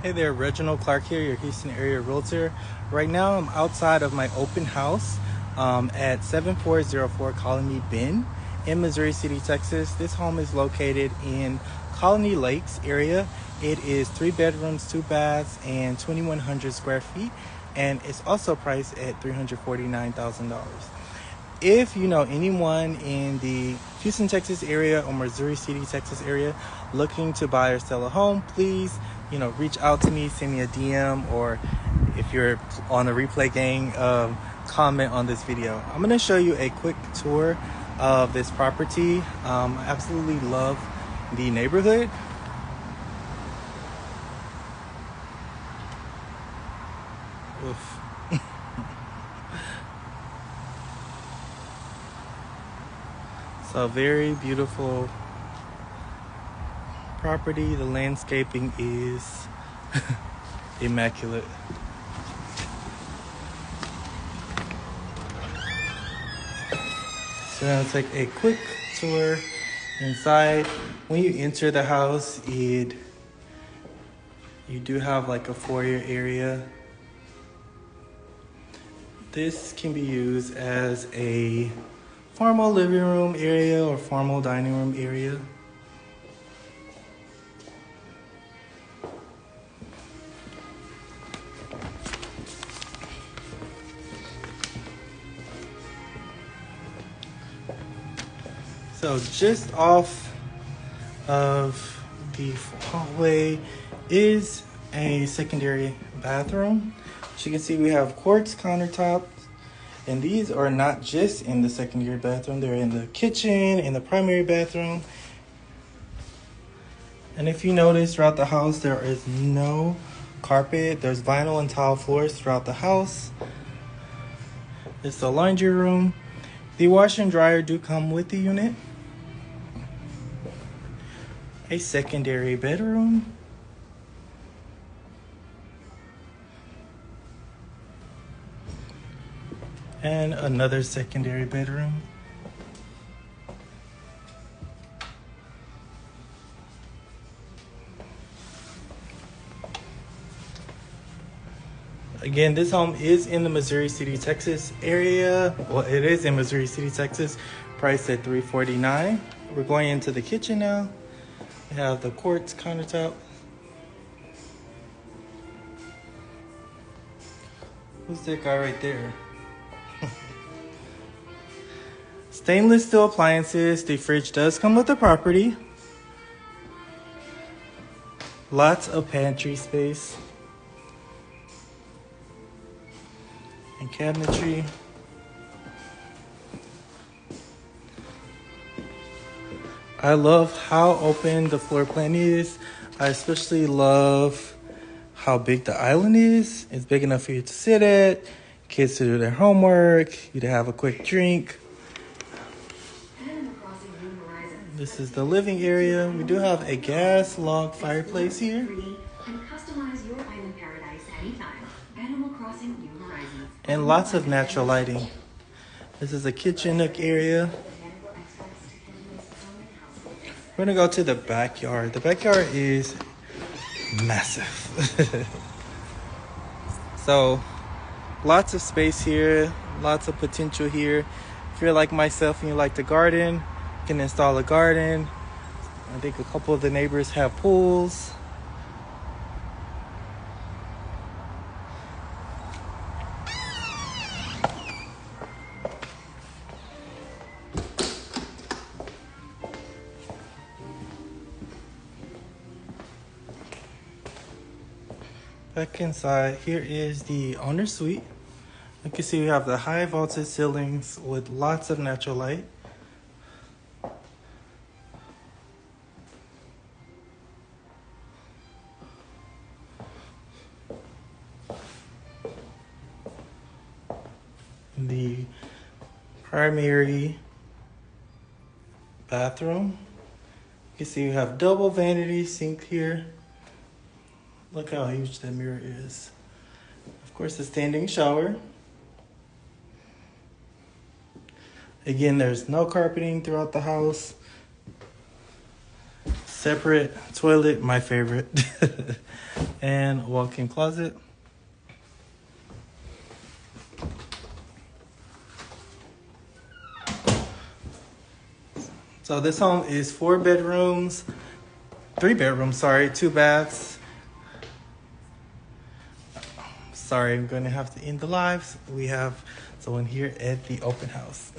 Hey there, Reginald Clark here, your Houston area realtor. Right now I'm outside of my open house at 7404 Colony Bend in Missouri City, Texas. This home is located in Colony Lakes area. It is 3 bedrooms, 2 baths, and 2,100 square feet. And it's also priced at $349,000. If you know anyone in the Houston, Texas area or Missouri City, Texas area looking to buy or sell a home, please, reach out to me, send me a DM, or if you're on the replay gang, comment on this video. I'm going to show you a quick tour of this property. I absolutely love the neighborhood. Oof. So very beautiful property. The landscaping is immaculate. So I'm gonna take a quick tour inside. When you enter the house, you do have like a foyer area. This can be used as a formal living room area or formal dining room area. So just off of the hallway is a secondary bathroom. As you can see, we have quartz countertops. And these are not just in the secondary bathroom, they're in the kitchen, in the primary bathroom. And if you notice throughout the house, there is no carpet. There's vinyl and tile floors throughout the house. It's the laundry room. The washer and dryer do come with the unit. A secondary bedroom. And another secondary bedroom. Again, this home is in the Missouri City, Texas area. Well, it is in Missouri City, Texas, priced at $349,000. We're going into the kitchen now. We have the quartz countertop. Who's that guy right there? Stainless steel appliances. The fridge does come with the property. Lots of pantry space. And cabinetry. I love how open the floor plan is. I especially love how big the island is. It's big enough for you to sit at, kids to do their homework, you to have a quick drink. This is the living area. We do have a gas log fireplace here. And lots of natural lighting. This is a kitchen nook area. We're gonna go to the backyard. The backyard is massive. So lots of space here, lots of potential here. If you're like myself and you like to garden, you can install a garden. I think a couple of the neighbors have pools. Back inside, here is the owner's suite. You can see we have the high vaulted ceilings with lots of natural light. The primary bathroom. You can see we have double vanity sink here. Look how huge that mirror is. Of course, the standing shower. Again, there's no carpeting throughout the house. Separate toilet, my favorite. and walk-in closet. So this home is 3 bedrooms, 2 baths. Sorry, I'm going to have to end the live. We have someone here at the open house.